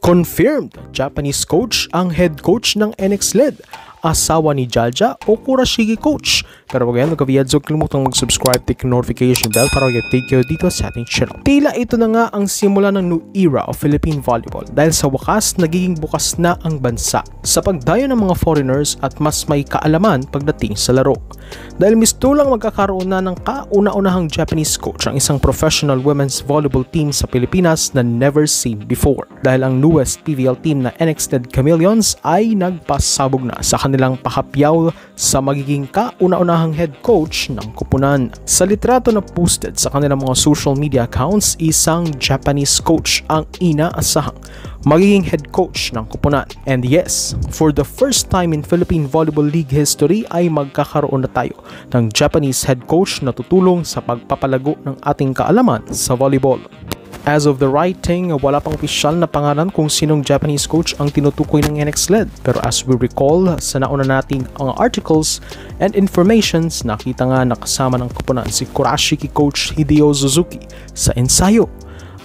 Confirmed, Japanese coach ang head coach ng NX-led. Asawa ni Jaja o Kurashiki coach. Pero wag yan, magka-videos, huwag kalimutang mag-subscribe, take notification bell para mag-update kayo dito sa ating channel. Tila ito na nga ang simula ng new era of Philippine volleyball dahil sa wakas nagiging bukas na ang bansa sa pagdayo ng mga foreigners at mas may kaalaman pagdating sa laro. Dahil mistulang magkakaroon na ng kauna-unahang Japanese coach ang isang professional women's volleyball team sa Pilipinas na never seen before. Dahil ang newest PVL team na NX-led Chameleons ay nagpasabog na sa kanilang pakapyaw sa magiging kauna-unahang head coach ng koponan. Sa litrato na posted sa kanilang mga social media accounts, isang Japanese coach ang inaasahang magiging head coach ng koponan. And yes, for the first time in Philippine Volleyball League history ay magkakaroon na tayo ng Japanese head coach na tutulong sa pagpapalago ng ating kaalaman sa volleyball. As of the writing, wala pang opisyal na pangalan kung sinong Japanese coach ang tinutukoy ng NX-led. Pero as we recall, sa nauna nating mga articles and informations, nakita nga nakasama ng koponan si Kurashiki coach Hideo Suzuki sa ensayo.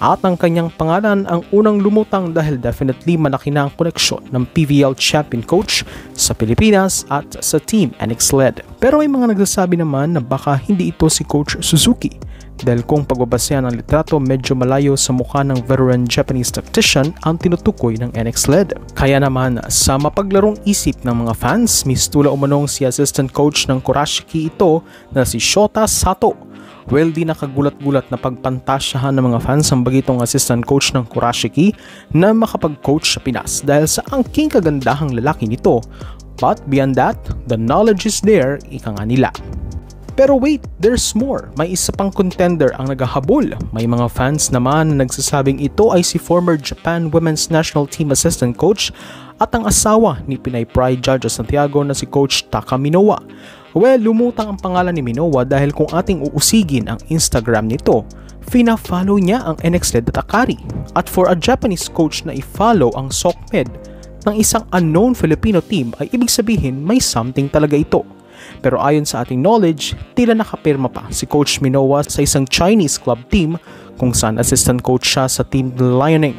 At ang kanyang pangalan ang unang lumutang dahil definitely malaki na ang koneksyon ng PVL champion coach sa Pilipinas at sa team NX-led. Pero may mga nagsasabi naman na baka hindi ito si Coach Suzuki. Dahil kung pagbabasehan ng litrato, medyo malayo sa mukha ng veteran Japanese tactician ang tinutukoy ng NX-led. Kaya naman, sa mapaglarong isip ng mga fans, mistula umanong si assistant coach ng Kurashiki ito na si Shota Sato. Well, di nakagulat-gulat na pagpantasyahan ng mga fans ang bagitong assistant coach ng Kurashiki na makapag-coach sa Pinas dahil sa angking kagandahang lalaki nito. But beyond that, the knowledge is there, ika nga nila. Pero wait, there's more. May isa pang contender ang naghahabol. May mga fans naman na nagsasabing ito ay si former Japan Women's National Team assistant coach at ang asawa ni Pinay Pride Jaja Santiago na si Coach Taka Minowa. Well, lumutang ang pangalan ni Minowa dahil kung ating uusigin ang Instagram nito, fina-follow niya ang NX-led at Akari. At for a Japanese coach na i-follow ang SOCMED ng isang unknown Filipino team ay ibig sabihin may something talaga ito. Pero ayon sa ating knowledge, tila nakapirma pa si Coach Minowa sa isang Chinese club team kung saan assistant coach siya sa team Liaoning.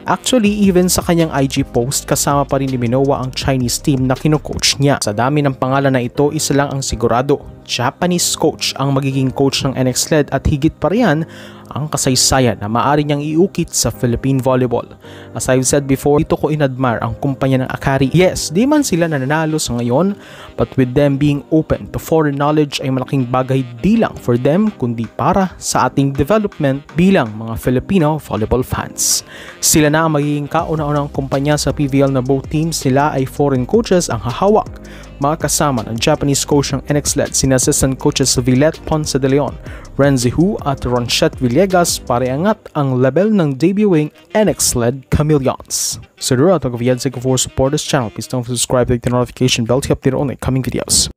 Actually, even sa kanyang IG post, kasama pa rin ni Minowa ang Chinese team na kino-coach niya. Sa dami ng pangalan na ito, isa lang ang sigurado. Japanese coach ang magiging coach ng NX-led at higit pa riyan ang kasaysayan na maaari niyang iukit sa Philippine volleyball. As I've said before, dito ko inadmire ang kumpanya ng Akari. Yes, di man sila nananalo sa ngayon, but with them being open to foreign knowledge ay malaking bagay di lang for them kundi para sa ating development bilang mga Filipino volleyball fans. Sila na ang magiging kauna-unang kumpanya sa PVL na both teams nila ay foreign coaches ang hahawak. Mga kasama ng Japanese coach ng NX-led sina assistant coaches Villette Ponce de Leon, Renzi Hu at Ronchette Villegas para iangat ang level ng debuting NX-led Chameleons. So, for support this channel, please don't subscribe, click the notification bell to update on the coming videos.